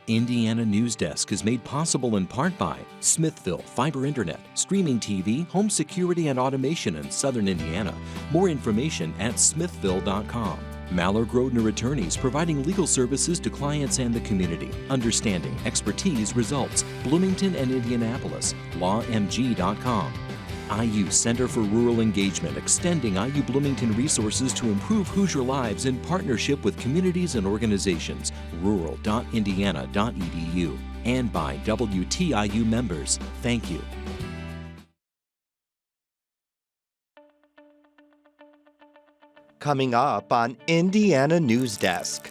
Indiana Newsdesk is made possible in part by Smithville Fiber Internet, streaming TV, home security and automation in Southern Indiana. More information at smithville.com. Mallard Grodner Attorneys providing legal services to clients and the community. Understanding, expertise, results. Bloomington and Indianapolis. lawmg.com. IU Center for Rural Engagement, extending IU Bloomington resources to improve Hoosier lives in partnership with communities and organizations. rural.indiana.edu. And by WTIU members. Thank you. Coming up on Indiana Newsdesk.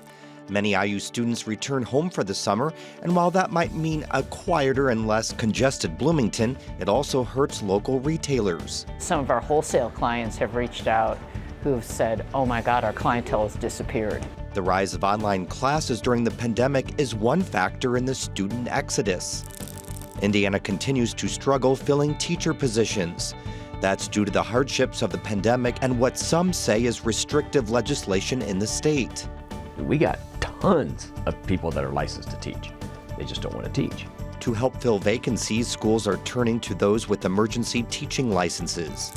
Many IU students return home for the summer, and while that might mean a quieter and less congested Bloomington, it also hurts local retailers. Some of our wholesale clients have reached out who have said, oh my God, our clientele has disappeared. The rise of online classes during the pandemic is one factor in the student exodus. Indiana continues to struggle filling teacher positions. That's due to the hardships of the pandemic and what some say is restrictive legislation in the state. We got tons of people that are licensed to teach. They just don't want to teach. To help fill vacancies, schools are turning to those with emergency teaching licenses.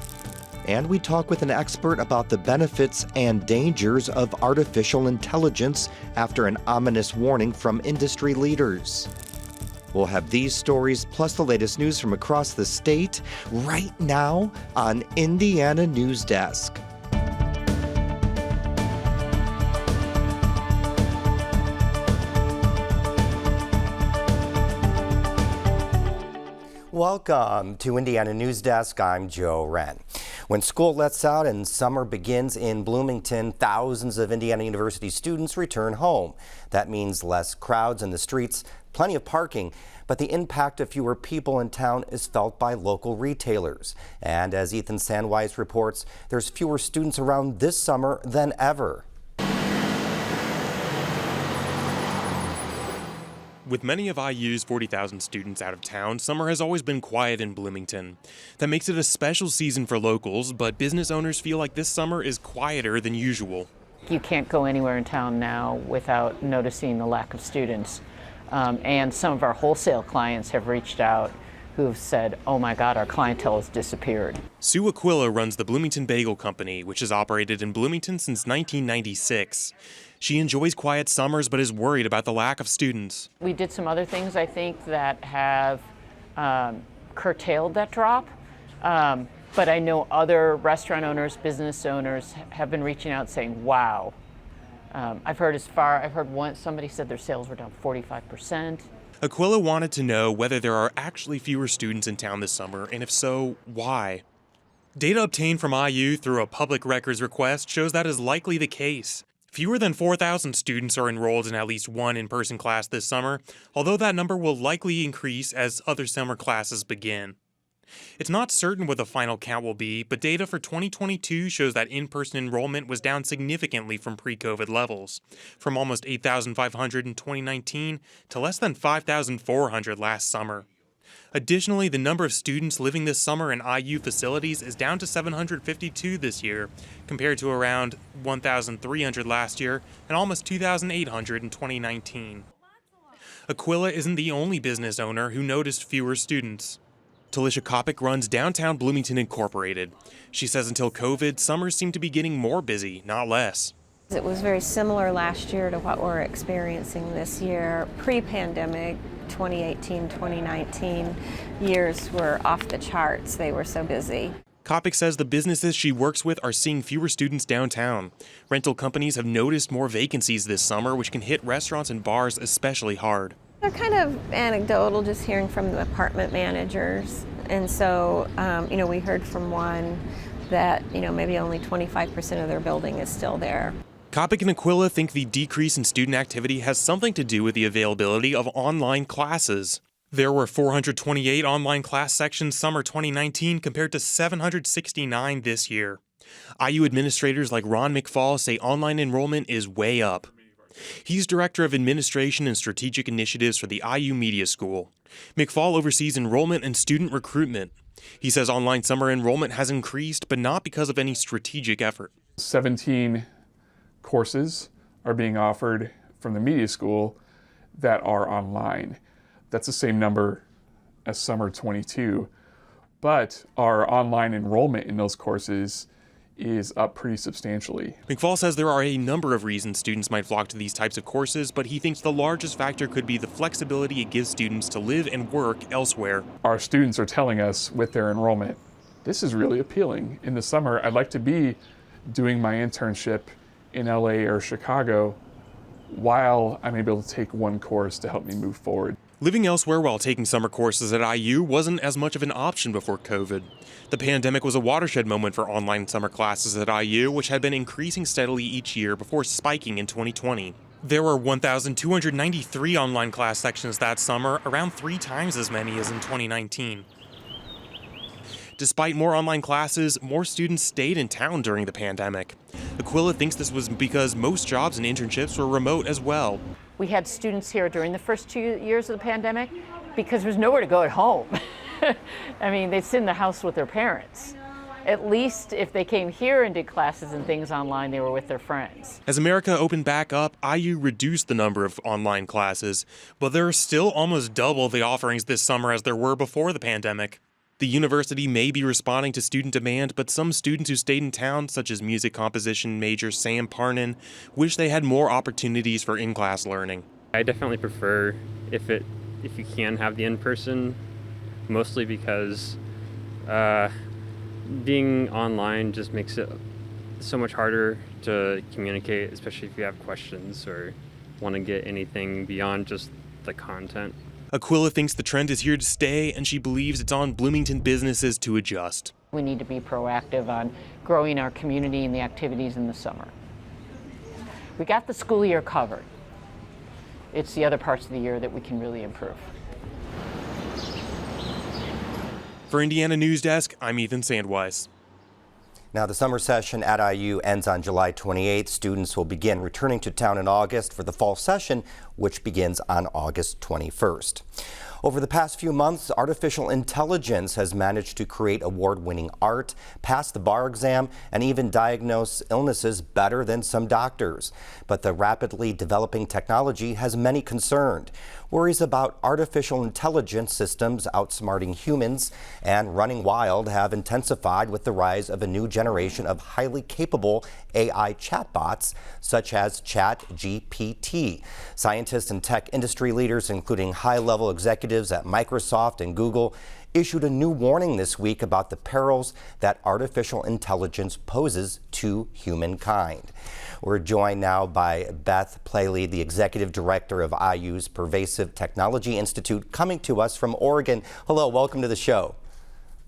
And we talk with an expert about the benefits and dangers of artificial intelligence after an ominous warning from industry leaders. We'll have these stories plus the latest news from across the state right now on Indiana Newsdesk. Welcome to Indiana Newsdesk. I'm Joe Wren. When school lets out and summer begins in Bloomington, thousands of Indiana University students return home. That means less crowds in the streets, plenty of parking, but the impact of fewer people in town is felt by local retailers. And as Ethan Sandweiss reports, there's fewer students around this summer than ever. With many of IU's 40,000 students out of town, summer has always been quiet in Bloomington. That makes it a special season for locals, but business owners feel like this summer is quieter than usual. You can't go anywhere in town now without noticing the lack of students. And some of our wholesale clients have reached out who have said, oh my God, our clientele has disappeared. Sue Aquila runs the Bloomington Bagel Company, which has operated in Bloomington since 1996. She enjoys quiet summers but is worried about the lack of students. We did some other things, I think, that have curtailed that drop. But I know other restaurant owners, business owners have been reaching out saying, wow. I've heard somebody said their sales were down 45%. Aquila wanted to know whether there are actually fewer students in town this summer, and if so, why? Data obtained from IU through a public records request shows that is likely the case. Fewer than 4,000 students are enrolled in at least one in-person class this summer, although that number will likely increase as other summer classes begin. It's not certain what the final count will be, but data for 2022 shows that in-person enrollment was down significantly from pre-COVID levels, from almost 8,500 in 2019 to less than 5,400 last summer. Additionally, the number of students living this summer in IU facilities is down to 752 this year, compared to around 1,300 last year and almost 2,800 in 2019. Aquila isn't the only business owner who noticed fewer students. Talisha Kopic runs Downtown Bloomington Incorporated. She says until COVID, summers seem to be getting more busy, not less. It was very similar last year to what we're experiencing this year. Pre-pandemic, 2018, 2019 years were off the charts. They were so busy. Kopic says the businesses she works with are seeing fewer students downtown. Rental companies have noticed more vacancies this summer, which can hit restaurants and bars especially hard. They're kind of anecdotal, just hearing from the apartment managers. And so, we heard from one that, maybe only 25% of their building is still there. Kopic and Aquila think the decrease in student activity has something to do with the availability of online classes. There were 428 online class sections summer 2019 compared to 769 this year. IU administrators like Ron McFall say online enrollment is way up. He's Director of Administration and Strategic Initiatives for the IU Media School. McFall oversees enrollment and student recruitment. He says online summer enrollment has increased, but not because of any strategic effort. 17 courses are being offered from the media school that are online. That's the same number as summer 22, but our online enrollment in those courses is up pretty substantially. McFall says there are a number of reasons students might flock to these types of courses, but he thinks the largest factor could be the flexibility it gives students to live and work elsewhere. Our students are telling us with their enrollment, this is really appealing. In the summer, I'd like to be doing my internship in LA or Chicago while I'm able to take one course to help me move forward. Living elsewhere while taking summer courses at IU wasn't as much of an option before COVID. The pandemic was a watershed moment for online summer classes at IU, which had been increasing steadily each year before spiking in 2020. There were 1,293 online class sections that summer, around 3 times as many as in 2019. Despite more online classes, more students stayed in town during the pandemic. Aquila thinks this was because most jobs and internships were remote as well. We had students here during the first 2 years of the pandemic because there was nowhere to go at home. I mean, they'd sit in the house with their parents. At least if they came here and did classes and things online, they were with their friends. As America opened back up, IU reduced the number of online classes, but there are still almost double the offerings this summer as there were before the pandemic. The university may be responding to student demand, but some students who stayed in town, such as music composition major Sam Parnan, wish they had more opportunities for in-class learning. I definitely prefer if you can have the in-person, mostly because being online just makes it so much harder to communicate, especially if you have questions or want to get anything beyond just the content. Aquila thinks the trend is here to stay, and she believes it's on Bloomington businesses to adjust. We need to be proactive on growing our community and the activities in the summer. We got the school year covered. It's the other parts of the year that we can really improve. For Indiana Newsdesk, I'm Ethan Sandweiss. Now, the summer session at IU ends on July 28th. Students will begin returning to town in August for the fall session, which begins on August 21st. Over the past few months, artificial intelligence has managed to create award-winning art, pass the bar exam, and even diagnose illnesses better than some doctors. But the rapidly developing technology has many concerned. Worries about artificial intelligence systems outsmarting humans and running wild have intensified with the rise of a new generation of highly capable AI chatbots, such as ChatGPT. Scientists and tech industry leaders, including high-level executives at Microsoft and Google, issued a new warning this week about the perils that artificial intelligence poses to humankind. We're joined now by Beth Playley, the executive director of IU's Pervasive Technology Institute, coming to us from Oregon. Hello, welcome to the show.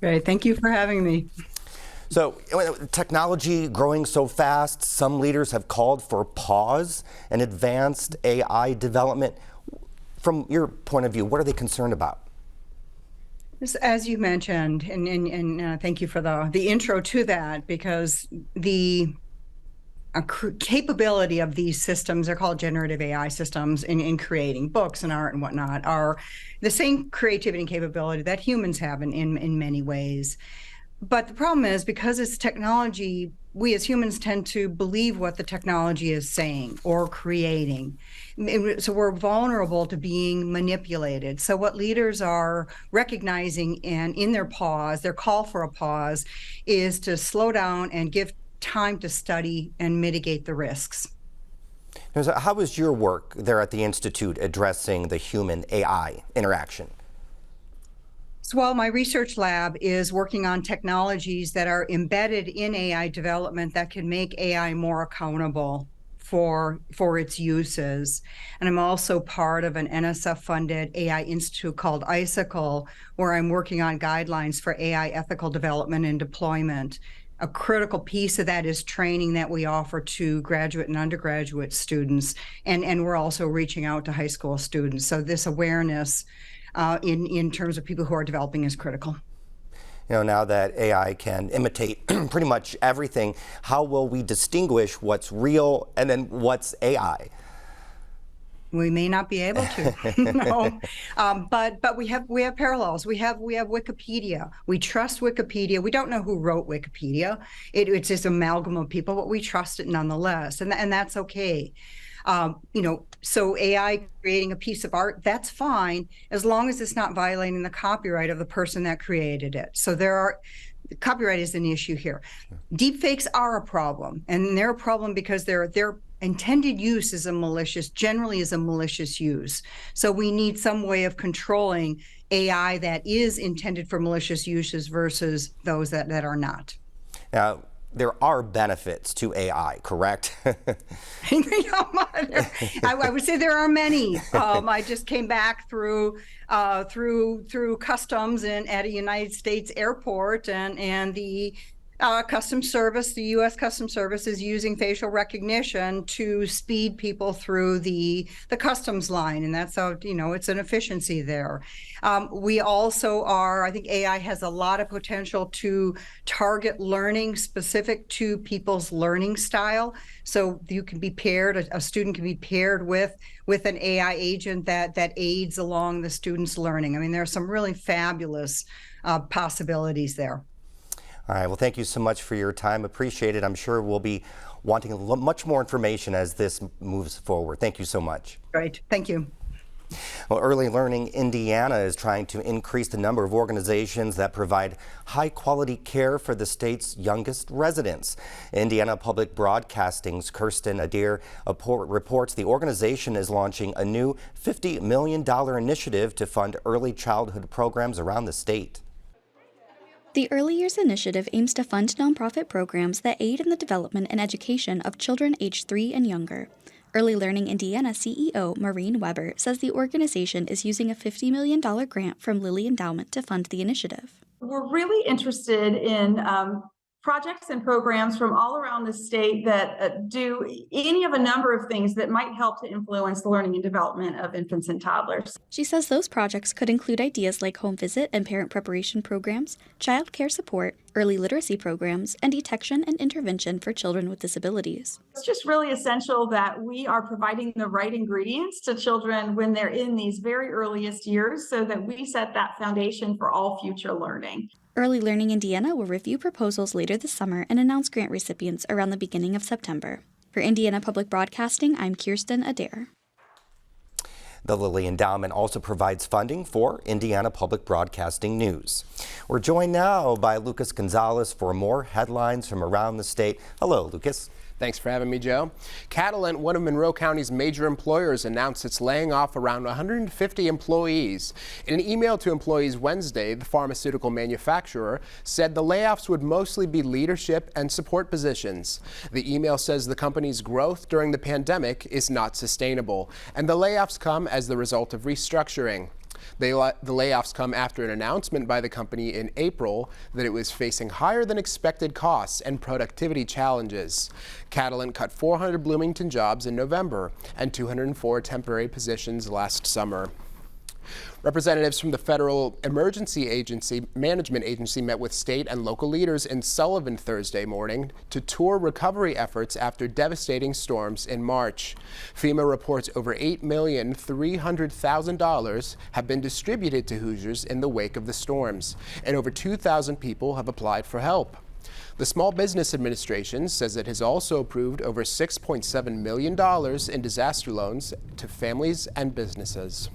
Great, thank you for having me. So, technology growing so fast, some leaders have called for a pause in advanced AI development. From your point of view, what are they concerned about? As you mentioned, and thank you for the intro to that, because the capability of these systems, they're called generative AI systems, in creating books and art and whatnot, are the same creativity and capability that humans have in many ways. But the problem is, because it's technology, we as humans tend to believe what the technology is saying or creating. So we're vulnerable to being manipulated. So what leaders are recognizing, and in their pause, their call for a pause, is to slow down and give time to study and mitigate the risks. How is your work there at the Institute addressing the human AI interaction? Well, my research lab is working on technologies that are embedded in AI development that can make AI more accountable for its uses. And I'm also part of an NSF-funded AI institute called Icicle, where I'm working on guidelines for AI ethical development and deployment. A critical piece of that is training that we offer to graduate and undergraduate students, and we're also reaching out to high school students. So this awareness in terms of people who are developing is critical. Now that AI can imitate pretty much everything, how will we distinguish what's real and then what's AI? We may not be able to, no. But we have parallels. We have Wikipedia. We trust Wikipedia. We don't know who wrote Wikipedia. It's this amalgam of people, but we trust it nonetheless, and that's okay. So AI creating a piece of art, that's fine, as long as it's not violating the copyright of the person that created it. So copyright is an issue here. Deepfakes are a problem, and they're a problem because their intended use is generally is a malicious use. So we need some way of controlling AI that is intended for malicious uses versus those that are not. Now, there are benefits to AI, correct? I would say there are many. I just came back through customs at a United States airport, and the Customs Service, the U.S. Customs Service, is using facial recognition to speed people through the customs line, and that's how, it's an efficiency there. We also I think AI has a lot of potential to target learning specific to people's learning style. So you can be paired, a student can be paired with an AI agent that aids along the student's learning. I mean, there are some really fabulous possibilities there. All right, well, thank you so much for your time. Appreciate it. I'm sure we'll be wanting much more information as this moves forward. Thank you so much. Right, thank you. Well, Early Learning Indiana is trying to increase the number of organizations that provide high-quality care for the state's youngest residents. Indiana Public Broadcasting's Kirsten Adair reports the organization is launching a new $50 million initiative to fund early childhood programs around the state. The Early Years Initiative aims to fund nonprofit programs that aid in the development and education of children aged 3 and younger. Early Learning Indiana CEO Maureen Weber says the organization is using a $50 million grant from Lilly Endowment to fund the initiative. We're really interested in projects and programs from all around the state that do any of a number of things that might help to influence the learning and development of infants and toddlers. She says those projects could include ideas like home visit and parent preparation programs, child care support, early literacy programs, and detection and intervention for children with disabilities. It's just really essential that we are providing the right ingredients to children when they're in these very earliest years so that we set that foundation for all future learning. Early Learning Indiana will review proposals later this summer and announce grant recipients around the beginning of September. For Indiana Public Broadcasting, I'm Kirsten Adair. The Lilly Endowment also provides funding for Indiana Public Broadcasting News. We're joined now by Lucas Gonzalez for more headlines from around the state. Hello, Lucas. Thanks for having me, Joe. Catalent, one of Monroe County's major employers, announced it's laying off around 150 employees. In an email to employees Wednesday, the pharmaceutical manufacturer said the layoffs would mostly be leadership and support positions. The email says the company's growth during the pandemic is not sustainable, and the layoffs come as the result of restructuring. The layoffs come after an announcement by the company in April that it was facing higher than expected costs and productivity challenges. Catalent cut 400 Bloomington jobs in November and 204 temporary positions last summer. Representatives from the Federal Emergency Management Agency met with state and local leaders in Sullivan Thursday morning to tour recovery efforts after devastating storms in March. FEMA reports over $8,300,000 have been distributed to Hoosiers in the wake of the storms, and over 2,000 people have applied for help. The Small Business Administration says it has also approved over $6.7 million in disaster loans to families and businesses.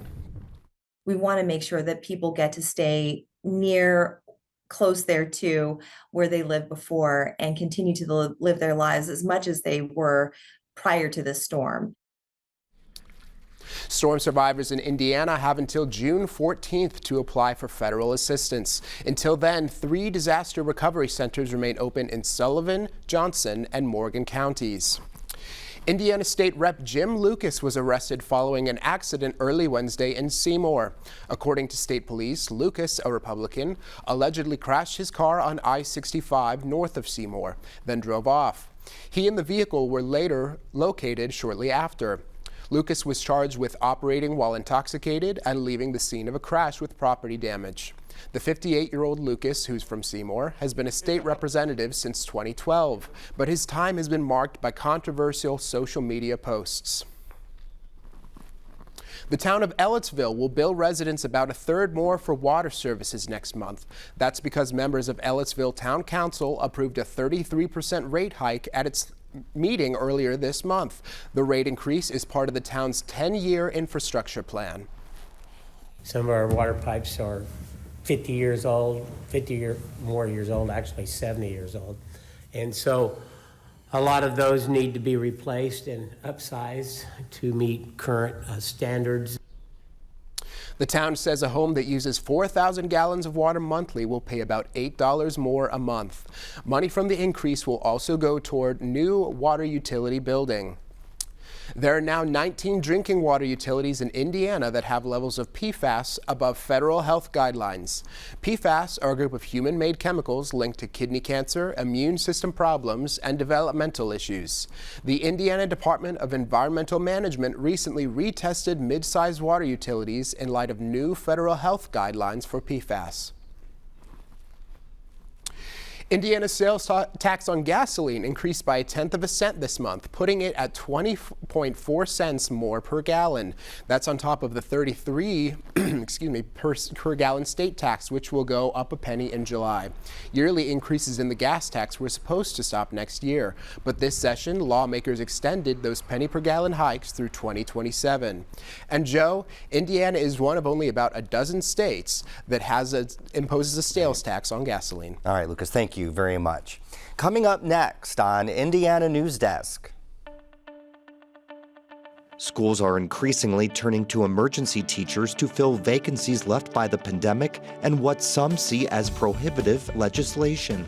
We want to make sure that people get to stay close there to where they lived before and continue to live their lives as much as they were prior to this storm. Storm survivors in Indiana have until June 14th to apply for federal assistance. Until then, 3 disaster recovery centers remain open in Sullivan, Johnson, and Morgan counties. Indiana State Rep Jim Lucas was arrested following an accident early Wednesday in Seymour. According to state police, Lucas, a Republican, allegedly crashed his car on I-65 north of Seymour, then drove off. He and the vehicle were later located shortly after. Lucas was charged with operating while intoxicated and leaving the scene of a crash with property damage. The 58-year-old Lucas, who's from Seymour, has been a state representative since 2012, but his time has been marked by controversial social media posts. The town of Ellettsville will bill residents about a third more for water services next month. That's because members of Ellettsville Town Council approved a 33% rate hike at its meeting earlier this month. The rate increase is part of the town's 10-year infrastructure plan. Some of our water pipes are 50 years old, 50 or more years old, actually 70 years old. And so a lot of those need to be replaced and upsized to meet current standards. The town says a home that uses 4,000 gallons of water monthly will pay about $8 more a month. Money from the increase will also go toward new water utility building. There are now 19 drinking water utilities in Indiana that have levels of PFAS above federal health guidelines. PFAS are a group of human-made chemicals linked to kidney cancer, immune system problems, and developmental issues. The Indiana Department of Environmental Management recently retested mid-sized water utilities in light of new federal health guidelines for PFAS. Indiana's sales tax on gasoline increased by 1/10 cent this month, putting it at 20.4 cents more per gallon. That's on top of the 33 per gallon state tax, which will go up a penny in July. Yearly increases in the gas tax were supposed to stop next year, but this session, lawmakers extended those penny per gallon hikes through 2027. And Joe, Indiana is one of only about a dozen states that imposes a sales tax on gasoline. All right, Lucas, thank you very much. Coming up next on Indiana Newsdesk. Schools are increasingly turning to emergency teachers to fill vacancies left by the pandemic and what some see as prohibitive legislation.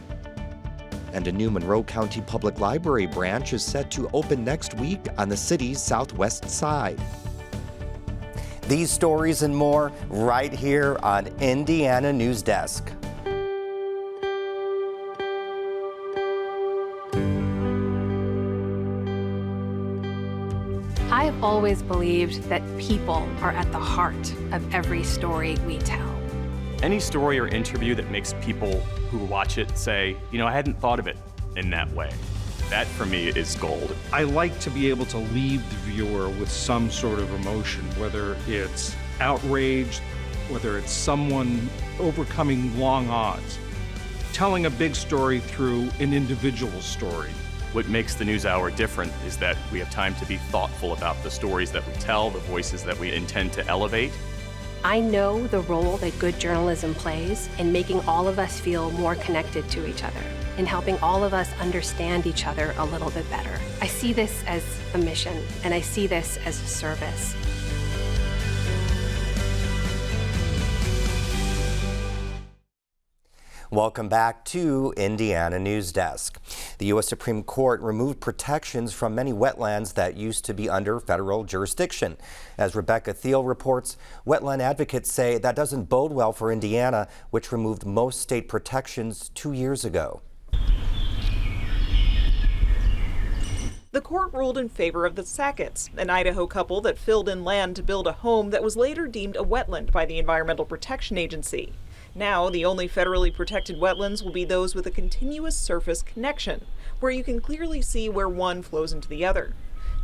And a new Monroe County Public Library branch is set to open next week on the city's southwest side. These stories and more right here on Indiana Newsdesk. I have always believed that people are at the heart of every story we tell. Any story or interview that makes people who watch it say, you know, I hadn't thought of it in that way. That, for me, is gold. I like to be able to leave the viewer with some sort of emotion, whether it's outrage, whether it's someone overcoming long odds, telling a big story through an individual story. What makes the NewsHour different is that we have time to be thoughtful about the stories that we tell, the voices that we intend to elevate. I know the role that good journalism plays in making all of us feel more connected to each other, in helping all of us understand each other a little bit better. I see this as a mission, and I see this as a service. Welcome back to Indiana Newsdesk. The U.S. Supreme Court removed protections from many wetlands that used to be under federal jurisdiction. As Rebecca Thiel reports, wetland advocates say that doesn't bode well for Indiana, which removed most state protections 2 years ago. The court ruled in favor of the Sacketts, an Idaho couple that filled in land to build a home that was later deemed a wetland by the Environmental Protection Agency. Now, the only federally protected wetlands will be those with a continuous surface connection, where you can clearly see where one flows into the other.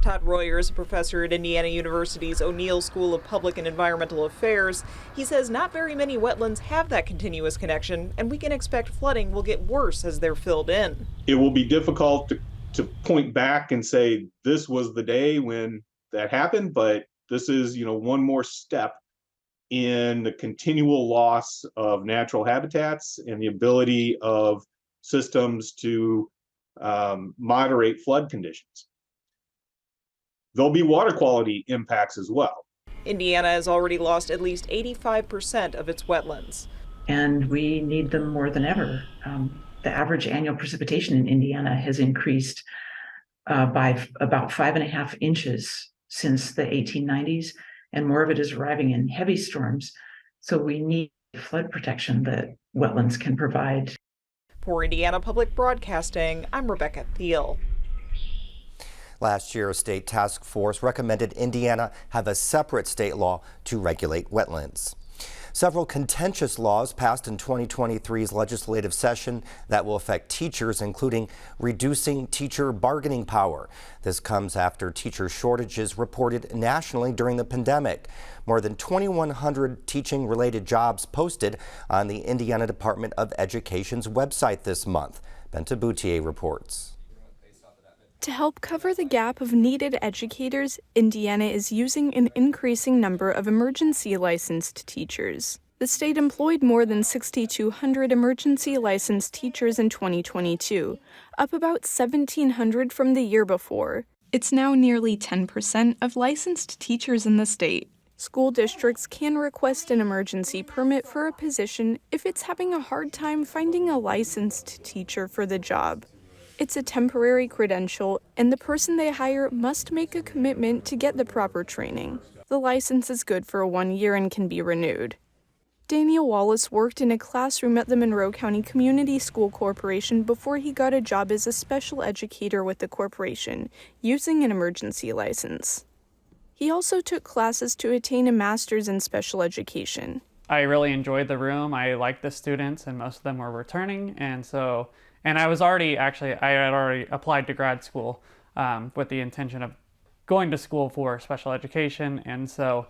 Todd Royer is a professor at Indiana University's O'Neill School of Public and Environmental Affairs. He says not very many wetlands have that continuous connection, and we can expect flooding will get worse as they're filled in. It will be difficult to point back and say this was the day when that happened, but this is, one more step in the continual loss of natural habitats and the ability of systems to moderate flood conditions. There'll be water quality impacts as well. Indiana has already lost at least 85% of its wetlands. And we need them more than ever. The average annual precipitation in Indiana has increased by about 5.5 inches since the 1890s. And more of it is arriving in heavy storms. So we need flood protection that wetlands can provide. For Indiana Public Broadcasting, I'm Rebecca Thiel. Last year, a state task force recommended Indiana have a separate state law to regulate wetlands. Several contentious laws passed in 2023's legislative session that will affect teachers, including reducing teacher bargaining power. This comes after teacher shortages reported nationally during the pandemic. More than 2,100 teaching-related jobs posted on the Indiana Department of Education's website this month. Benta Boutier reports. To help cover the gap of needed educators, Indiana is using an increasing number of emergency licensed teachers. The state employed more than 6,200 emergency licensed teachers in 2022, up about 1,700 from the year before. It's now nearly 10% of licensed teachers in the state. School districts can request an emergency permit for a position if it's having a hard time finding a licensed teacher for the job. It's a temporary credential, and the person they hire must make a commitment to get the proper training. The license is good for 1 year and can be renewed. Daniel Wallace worked in a classroom at the Monroe County Community School Corporation before he got a job as a special educator with the corporation, using an emergency license. He also took classes to attain a master's in special education. I really enjoyed the room. I liked the students, and most of them were returning, and I had already applied to grad school with the intention of going to school for special education, and so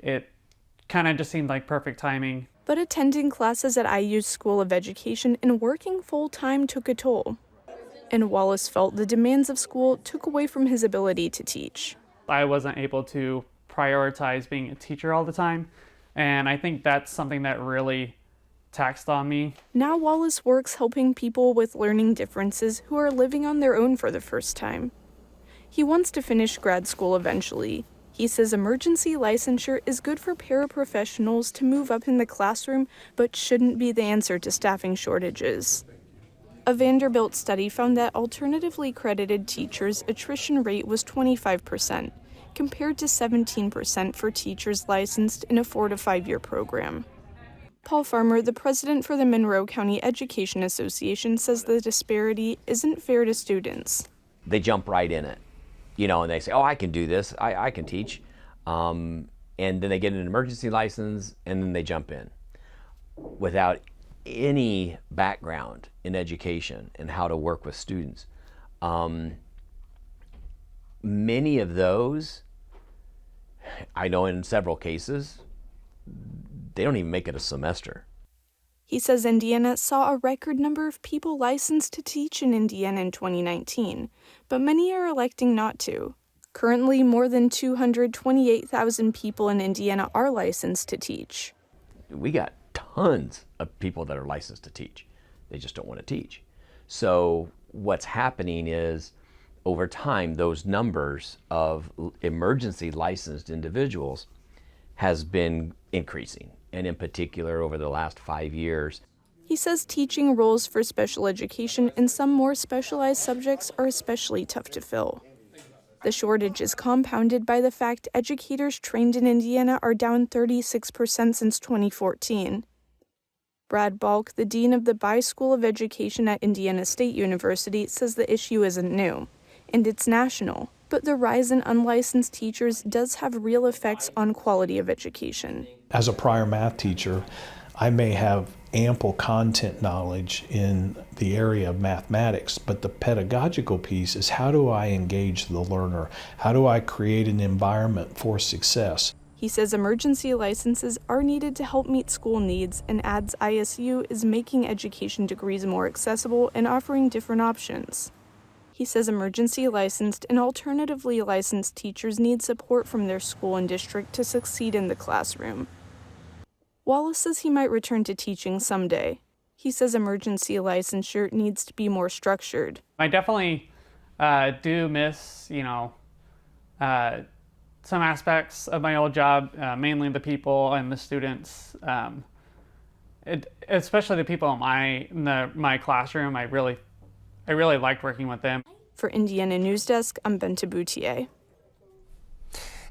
it kind of just seemed like perfect timing. But attending classes at IU's School of Education and working full-time took a toll. And Wallace felt the demands of school took away from his ability to teach. I wasn't able to prioritize being a teacher all the time, and I think that's something that really taxed on me. Now Wallace works helping people with learning differences who are living on their own for the first time. He wants to finish grad school eventually. He says emergency licensure is good for paraprofessionals to move up in the classroom, but shouldn't be the answer to staffing shortages. A Vanderbilt study found that alternatively credited teachers' attrition rate was 25%, compared to 17% for teachers licensed in a 4 to 5 year program. Paul Farmer, the president for the Monroe County Education Association, says the disparity isn't fair to students. They jump right in it, and they say, oh, I can do this, I can teach. And then they get an emergency license, and then they jump in without any background in education and how to work with students. Many of those, I know in several cases, they don't even make it a semester. He says Indiana saw a record number of people licensed to teach in Indiana in 2019, but many are electing not to. Currently, more than 228,000 people in Indiana are licensed to teach. We got tons of people that are licensed to teach. They just don't want to teach. So what's happening is, over time, those numbers of emergency licensed individuals has been increasing, and in particular over the last 5 years. He says teaching roles for special education and some more specialized subjects are especially tough to fill. The shortage is compounded by the fact educators trained in Indiana are down 36% since 2014. Brad Balk, the dean of the By School of Education at Indiana State University, says the issue isn't new, and it's national. But the rise in unlicensed teachers does have real effects on quality of education. As a prior math teacher, I may have ample content knowledge in the area of mathematics, but the pedagogical piece is, how do I engage the learner? How do I create an environment for success? He says emergency licenses are needed to help meet school needs, and adds ISU is making education degrees more accessible and offering different options. He says emergency licensed and alternatively licensed teachers need support from their school and district to succeed in the classroom. Wallace says he might return to teaching someday. He says emergency licensure needs to be more structured. I definitely do miss, some aspects of my old job, mainly the people and the students, especially the people in my classroom. I really liked working with them. For Indiana Newsdesk, I'm Benta Boutier.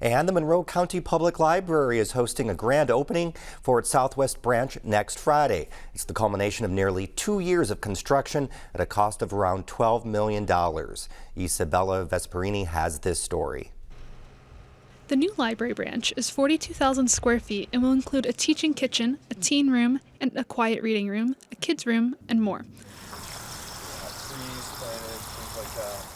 And the Monroe County Public Library is hosting a grand opening for its Southwest branch next Friday. It's the culmination of nearly 2 years of construction at a cost of around $12 million. Isabella Vesperini has this story. The new library branch is 42,000 square feet and will include a teaching kitchen, a teen room, and a quiet reading room, a kids room, and more.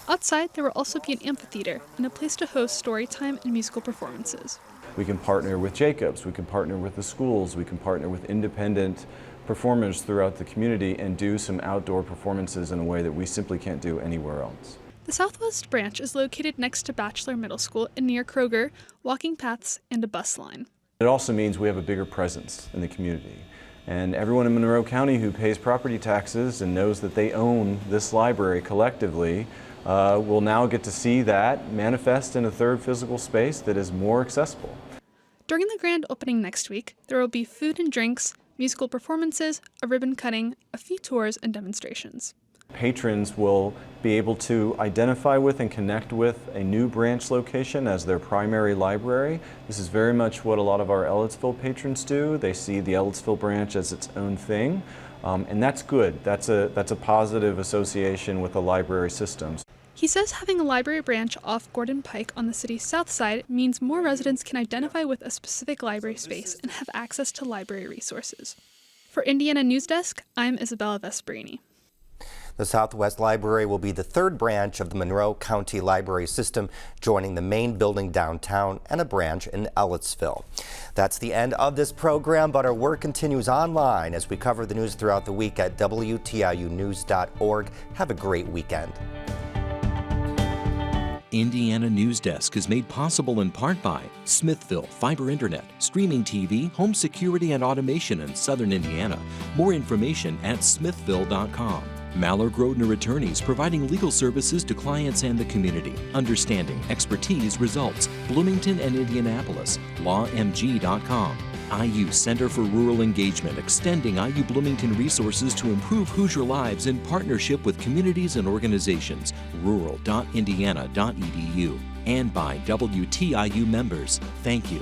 Outside, there will also be an amphitheater and a place to host story time and musical performances. We can partner with Jacobs, we can partner with the schools, we can partner with independent performers throughout the community and do some outdoor performances in a way that we simply can't do anywhere else. The Southwest branch is located next to Bachelor Middle School and near Kroger, walking paths, and a bus line. It also means we have a bigger presence in the community. And everyone in Monroe County who pays property taxes and knows that they own this library collectively will now get to see that manifest in a third physical space that is more accessible. During the grand opening next week, there will be food and drinks, musical performances, a ribbon cutting, a few tours, and demonstrations. Patrons will be able to identify with and connect with a new branch location as their primary library. This is very much what a lot of our Ellettsville patrons do. They see the Ellettsville branch as its own thing, and that's good. That's a positive association with the library systems. He says having a library branch off Gordon Pike on the city's south side means more residents can identify with a specific library space and have access to library resources. For Indiana Newsdesk, I'm Isabella Vesperini. The Southwest Library will be the third branch of the Monroe County Library System, joining the main building downtown and a branch in Ellettsville. That's the end of this program, but our work continues online as we cover the news throughout the week at WTIUnews.org. Have a great weekend. Indiana Newsdesk is made possible in part by Smithville Fiber Internet, streaming TV, home security and automation in Southern Indiana. More information at smithville.com. Maller Grodner Attorneys, providing legal services to clients and the community. Understanding, expertise, results. Bloomington and Indianapolis. LawMG.com. IU Center for Rural Engagement, extending IU Bloomington resources to improve Hoosier lives in partnership with communities and organizations. Rural.indiana.edu. And by WTIU members. Thank you.